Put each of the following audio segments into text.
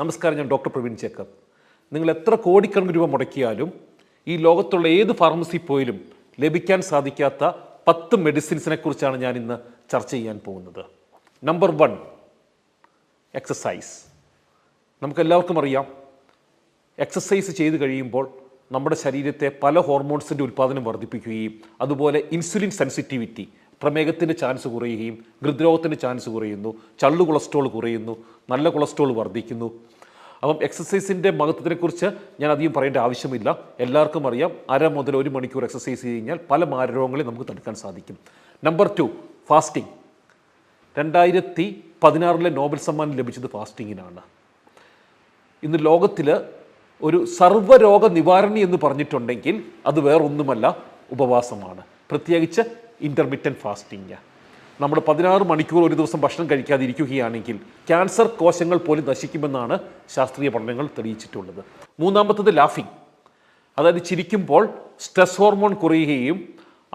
നമസ്കാരം, ഞാൻ ഡോക്ടർ പ്രവീൺ ചേക്കർ. നിങ്ങൾ എത്ര കോടിക്കണക്കിന് രൂപ മുടക്കിയാലും ഈ ലോകത്തുള്ള ഏത് ഫാർമസി പോയാലും ലഭിക്കാൻ സാധിക്കാത്ത 10 മെഡിസിൻസിനെ കുറിച്ചാണ് ഞാൻ ഇന്ന് ചർച്ച ചെയ്യാൻ പോകുന്നത്. Number 1, exercise. നമുക്കെല്ലാവർക്കും അറിയാം, എക്സസൈസ് ചെയ്ത് കഴിയുമ്പോൾ നമ്മുടെ ശരീരത്തെ പല ഹോർമോൺസിൻ്റെ ഉൽപ്പാദനം വർദ്ധിപ്പിക്കുകയും അതുപോലെ ഇൻസുലിൻ സെൻസിറ്റിവിറ്റി, പ്രമേഹത്തിൻ്റെ ചാൻസ് കുറയുകയും ഹൃദ്രോഗത്തിൻ്റെ ചാൻസ് കുറയുന്നു, ചള്ളു കൊളസ്ട്രോൾ കുറയുന്നു, നല്ല കൊളസ്ട്രോൾ വർദ്ധിക്കുന്നു. അപ്പം എക്സസൈസിൻ്റെ മഹത്വത്തെക്കുറിച്ച് ഞാൻ അധികം പറയേണ്ട ആവശ്യമില്ല. എല്ലാവർക്കും അറിയാം, 1/2 മുതൽ 1 മണിക്കൂർ എക്സസൈസ് ചെയ്ത് കഴിഞ്ഞാൽ പല മാരരോഗങ്ങളെ നമുക്ക് തടുക്കാൻ സാധിക്കും. Number 2, fasting. 2016 നോബൽ സമ്മാനം ലഭിച്ചത് ഫാസ്റ്റിങ്ങിനാണ്. ഇന്ന് ലോകത്തിൽ ഒരു സർവ്വരോഗ നിവാരണി എന്ന് പറഞ്ഞിട്ടുണ്ടെങ്കിൽ അത് വേറൊന്നുമല്ല, ഉപവാസമാണ്. പ്രത്യേകിച്ച് ഇൻ്റർമിറ്റൻറ്റ് ഫാസ്റ്റിംഗ്. നമ്മൾ 16 മണിക്കൂർ ഒരു ദിവസം ഭക്ഷണം കഴിക്കാതിരിക്കുകയാണെങ്കിൽ ക്യാൻസർ കോശങ്ങൾ പോലും നശിക്കുമെന്നാണ് ശാസ്ത്രീയ പഠനങ്ങൾ തെളിയിച്ചിട്ടുള്ളത്. മൂന്നാമത്തത് ലാഫിംഗ്, അതായത് ചിരിക്കുമ്പോൾ സ്ട്രെസ് ഹോർമോൺ കുറയുകയും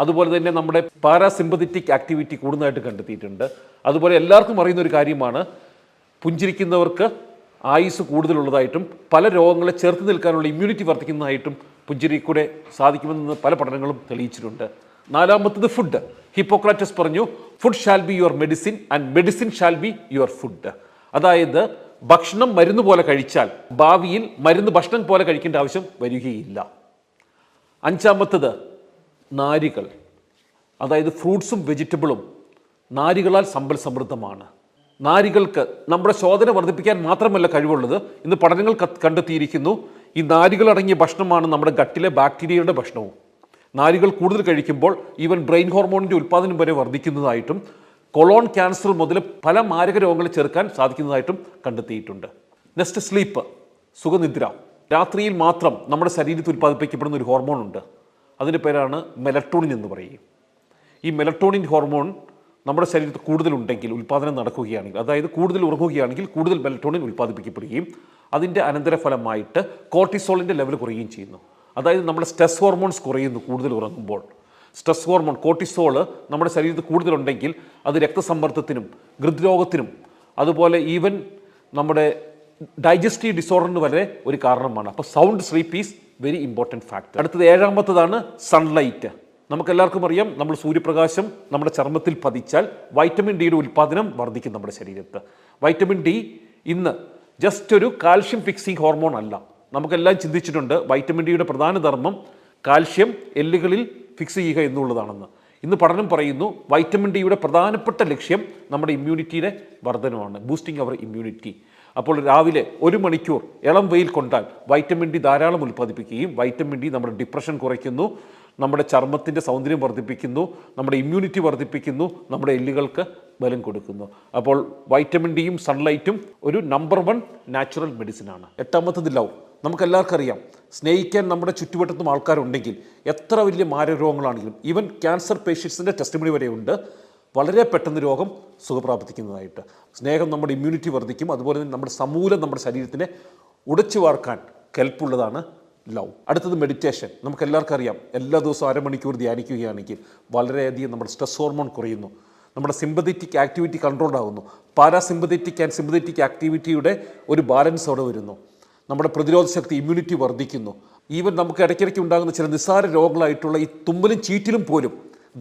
അതുപോലെ തന്നെ നമ്മുടെ പാരാസിമ്പത്തറ്റിക് ആക്ടിവിറ്റി കൂടുന്നതായിട്ട് കണ്ടെത്തിയിട്ടുണ്ട്. അതുപോലെ എല്ലാവർക്കും അറിയുന്ന ഒരു കാര്യമാണ്, പുഞ്ചിരിക്കുന്നവർക്ക് ആയുസ് കൂടുതലുള്ളതായിട്ടും പല രോഗങ്ങളെ ചെറുത്ത് നിൽക്കാനുള്ള ഇമ്മ്യൂണിറ്റി വർദ്ധിക്കുന്നതായിട്ടും പുഞ്ചിരി കൂടെ സാധിക്കുമെന്ന് പല പഠനങ്ങളും തെളിയിച്ചിട്ടുണ്ട്. നാലാമത്തത് ഫുഡ്. ഹിപ്പോക്രാറ്റസ് പറഞ്ഞു, food shall be your medicine and medicine shall be your food. അതായത് ഭക്ഷണം മരുന്ന് പോലെ കഴിച്ചാൽ ഭാവിയിൽ മരുന്ന് ഭക്ഷണം പോലെ കഴിക്കേണ്ട ആവശ്യം വരികയില്ല. അഞ്ചാമത്തത് നാരുകൾ, അതായത് ഫ്രൂട്ട്സും വെജിറ്റബിളും നാരുകളാൽ സമ്പൽ സമൃദ്ധമാണ്. നാരുകൾക്ക് നമ്മുടെ ശോധന വർദ്ധിപ്പിക്കാൻ മാത്രമല്ല കഴിവുള്ളത്, ഇന്ന് പഠനങ്ങൾ കണ്ടെത്തിയിരിക്കുന്നു, ഈ നാരുകൾ അടങ്ങിയ ഭക്ഷണമാണ് നമ്മുടെ ഗട്ടിലെ ബാക്ടീരിയയുടെ ഭക്ഷണവും. നാരുകൾ കൂടുതൽ കഴിക്കുമ്പോൾ ഈവൻ ബ്രെയിൻ ഹോർമോണിൻ്റെ ഉൽപ്പാദനം വരെ വർദ്ധിക്കുന്നതായിട്ടും കൊളോൺ ക്യാൻസർ മുതൽ പല മാരക രോഗങ്ങളെ ചെറുക്കാൻ സാധിക്കുന്നതായിട്ടും കണ്ടെത്തിയിട്ടുണ്ട്. നെക്സ്റ്റ്, സ്ലീപ്പ്, സുഖനിദ്ര. രാത്രിയിൽ മാത്രം നമ്മുടെ ശരീരത്തിൽ ഉൽപ്പാദിപ്പിക്കപ്പെടുന്ന ഒരു ഹോർമോൺ ഉണ്ട്, അതിൻ്റെ പേരാണ് മെലട്ടോണിൻ എന്ന് പറയും. ഈ മെലട്ടോണിൻ ഹോർമോൺ നമ്മുടെ ശരീരത്തിൽ കൂടുതലുണ്ടെങ്കിൽ, ഉൽപ്പാദനം നടക്കുകയാണെങ്കിൽ, അതായത് കൂടുതൽ ഉറങ്ങുകയാണെങ്കിൽ കൂടുതൽ മെലട്ടോണിൻ ഉൽപ്പാദിപ്പിക്കപ്പെടുകയും അതിൻ്റെ അനന്തരഫലമായിട്ട് കോർട്ടിസോളിൻ്റെ ലെവൽ കുറയുകയും ചെയ്യുന്നു. അതായത് നമ്മുടെ സ്ട്രെസ് ഹോർമോൺസ് കുറയുന്നു കൂടുതൽ ഉറങ്ങുമ്പോൾ. സ്ട്രെസ് ഹോർമോൺ കോർട്ടിസോൾ നമ്മുടെ ശരീരത്തിൽ കൂടുതലുണ്ടെങ്കിൽ അത് രക്തസമ്മർദ്ദത്തിനും ഹൃദ്രോഗത്തിനും അതുപോലെ ഈവൻ നമ്മുടെ ഡൈജസ്റ്റീവ് ഡിസോർഡറിന് വരെ ഒരു കാരണമാണ്. അപ്പോൾ sound sleep is very important factor. അടുത്തത് 7ാമത്തതാണ് സൺലൈറ്റ്. നമുക്കെല്ലാവർക്കും അറിയാം, നമ്മൾ സൂര്യപ്രകാശം നമ്മുടെ ചർമ്മത്തിൽ പതിച്ചാൽ വൈറ്റമിൻ ഡിയുടെ ഉൽപ്പാദനം വർദ്ധിക്കും നമ്മുടെ ശരീരത്ത്. വൈറ്റമിൻ ഡി ഇന്ന് ജസ്റ്റ് ഒരു കാൽഷ്യം ഫിക്സിംഗ് ഹോർമോൺ അല്ല. നമുക്കെല്ലാം ചിന്തിച്ചിട്ടുണ്ട് വൈറ്റമിൻ ഡിയുടെ പ്രധാന ധർമ്മം കാൽഷ്യം എല്ലുകളിൽ ഫിക്സ് ചെയ്യുക എന്നുള്ളതാണെന്ന്. ഇന്ന് പഠനം പറയുന്നു വൈറ്റമിൻ ഡിയുടെ പ്രധാനപ്പെട്ട ലക്ഷ്യം നമ്മുടെ ഇമ്മ്യൂണിറ്റിയുടെ വർധനമാണ്, ബൂസ്റ്റിംഗ് അവർ ഇമ്മ്യൂണിറ്റി. അപ്പോൾ രാവിലെ 1 മണിക്കൂർ ഇളം വെയിൽ കൊണ്ടാൽ വൈറ്റമിൻ ഡി ധാരാളം ഉൽപ്പാദിപ്പിക്കുകയും വൈറ്റമിൻ ഡി നമ്മുടെ ഡിപ്രഷൻ കുറയ്ക്കുന്നു, നമ്മുടെ ചർമ്മത്തിൻ്റെ സൗന്ദര്യം വർദ്ധിപ്പിക്കുന്നു, നമ്മുടെ ഇമ്മ്യൂണിറ്റി വർദ്ധിപ്പിക്കുന്നു, നമ്മുടെ എല്ലുകൾക്ക് ബലം കൊടുക്കുന്നു. അപ്പോൾ വൈറ്റമിൻ ഡിയും സൺലൈറ്റും ഒരു നമ്പർ 1 നാച്ചുറൽ മെഡിസിനാണ്. 8ാമത്തത് ലവ്. നമുക്കെല്ലാവർക്കും അറിയാം, സ്നേഹിക്കാൻ നമ്മുടെ ചുറ്റുവട്ടത്തും ആൾക്കാരുണ്ടെങ്കിൽ എത്ര വലിയ മാരകരോഗങ്ങളാണെങ്കിലും, ഈവൻ ക്യാൻസർ പേഷ്യൻസിൻ്റെ ടെസ്റ്റിമണി വരെയുണ്ട്, വളരെ പെട്ടെന്ന് രോഗം സുഖപ്രാപിക്കുന്നതായിട്ട്. സ്നേഹം നമ്മുടെ ഇമ്മ്യൂണിറ്റി വർദ്ധിക്കും, അതുപോലെ തന്നെ നമ്മുടെ സമൂലം നമ്മുടെ ശരീരത്തിനെ ഉടച്ചു വാർക്കാൻ കെൽപ്പുള്ളതാണ് ലവ്. അടുത്തത് മെഡിറ്റേഷൻ. നമുക്കെല്ലാവർക്കും അറിയാം, എല്ലാ ദിവസവും 1/2 മണിക്കൂർ ധ്യാനിക്കുകയാണെങ്കിൽ വളരെയധികം നമ്മുടെ സ്ട്രെസ് ഹോർമോൺ കുറയുന്നു, നമ്മുടെ സിമ്പതറ്റിക് ആക്ടിവിറ്റി കൺട്രോൾഡ് ആകുന്നു, പാരാസിമ്പതറ്റിക് ആൻഡ് സിമ്പതറ്റിക് ആക്ടിവിറ്റിയുടെ ഒരു ബാലൻസ് അവിടെ വരുന്നു, നമ്മുടെ പ്രതിരോധ ശക്തി ഇമ്മ്യൂണിറ്റി വർദ്ധിക്കുന്നു. ഈവൻ നമുക്ക് ഇടയ്ക്കിടയ്ക്ക് ഉണ്ടാകുന്ന ചില നിസ്സാര രോഗങ്ങളായിട്ടുള്ള ഈ തുമ്മലും ചീറ്റിലും പോലും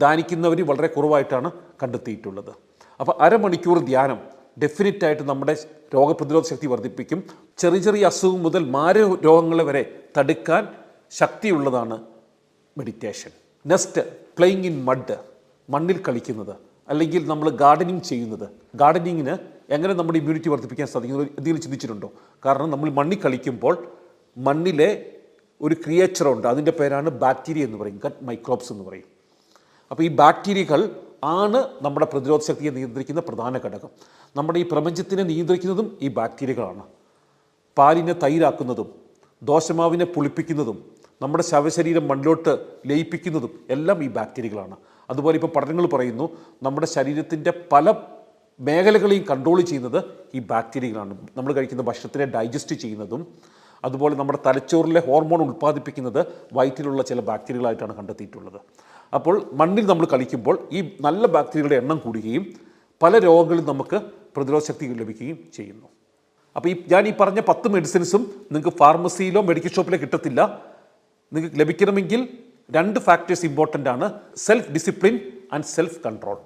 ധ്യാനിക്കുന്നവർ വളരെ കുറവായിട്ടാണ് കണ്ടെത്തിയിട്ടുള്ളത്. അപ്പോൾ 1/2 മണിക്കൂർ ധ്യാനം ഡെഫിനറ്റായിട്ട് നമ്മുടെ രോഗപ്രതിരോധ ശക്തി വർദ്ധിപ്പിക്കും. ചെറിയ ചെറിയ അസുഖം മുതൽ രോഗങ്ങളെ വരെ തടുക്കാൻ ശക്തിയുള്ളതാണ് meditation. Next, playing in mud, മണ്ണിൽ കളിക്കുന്നത്, അല്ലെങ്കിൽ നമ്മൾ ഗാർഡനിങ് ചെയ്യുന്നത്. ഗാർഡനിങ്ങിന് എങ്ങനെ നമ്മുടെ ഇമ്മ്യൂണിറ്റി വർദ്ധിപ്പിക്കാൻ സാധിക്കുന്നത് എന്തെങ്കിലും ചിന്തിച്ചിട്ടുണ്ടോ? കാരണം നമ്മൾ മണ്ണിൽ കളിക്കുമ്പോൾ മണ്ണിലെ ഒരു ക്രിയേച്ചറുണ്ട്, അതിൻ്റെ പേരാണ് ബാക്ടീരിയ എന്ന് പറയും, ഗട്ട് മൈക്രോബ്സ് എന്ന് പറയും. അപ്പോൾ ഈ ബാക്ടീരിയകൾ ആണ് നമ്മുടെ പ്രതിരോധ ശക്തിയെ നിയന്ത്രിക്കുന്ന പ്രധാന ഘടകം. നമ്മുടെ ഈ പ്രപഞ്ചത്തിനെ നിയന്ത്രിക്കുന്നതും ഈ ബാക്ടീരിയകളാണ്. പാലിനെ തൈരാക്കുന്നതും ദോശമാവിനെ പുളിപ്പിക്കുന്നതും നമ്മുടെ ശവശരീരം മണ്ണിലോട്ട് ലയിപ്പിക്കുന്നതും എല്ലാം ഈ ബാക്ടീരിയകളാണ്. അതുപോലെ ഇപ്പോൾ പഠനങ്ങൾ പറയുന്നു നമ്മുടെ ശരീരത്തിൻ്റെ പല മേഖലകളെയും കൺട്രോൾ ചെയ്യുന്നത് ഈ ബാക്ടീരിയകളാണ്. നമ്മൾ കഴിക്കുന്ന ഭക്ഷണത്തിനെ ഡൈജസ്റ്റ് ചെയ്യുന്നതും അതുപോലെ നമ്മുടെ തലച്ചോറിലെ ഹോർമോൺ ഉൽപ്പാദിപ്പിക്കുന്നത് വയറ്റിലുള്ള ചില ബാക്ടീരിയകളായിട്ടാണ് കണ്ടെത്തിയിട്ടുള്ളത്. അപ്പോൾ മണ്ണിൽ നമ്മൾ കളിക്കുമ്പോൾ ഈ നല്ല ബാക്ടീരിയകളുടെ എണ്ണം കൂടുകയും പല രോഗങ്ങളിൽ നമുക്ക് പ്രതിരോധ ശക്തി ലഭിക്കുകയും ചെയ്യുന്നു. അപ്പോൾ ഞാൻ ഈ പറഞ്ഞ 10 മെഡിസിൻസും നിങ്ങൾക്ക് ഫാർമസിയിലോ മെഡിക്കൽ ഷോപ്പിലോ കിട്ടത്തില്ല. നിങ്ങൾക്ക് ലഭിക്കണമെങ്കിൽ 2 ഫാക്ടേഴ്സ് ഇമ്പോർട്ടൻ്റ് ആണ്: self discipline and self control.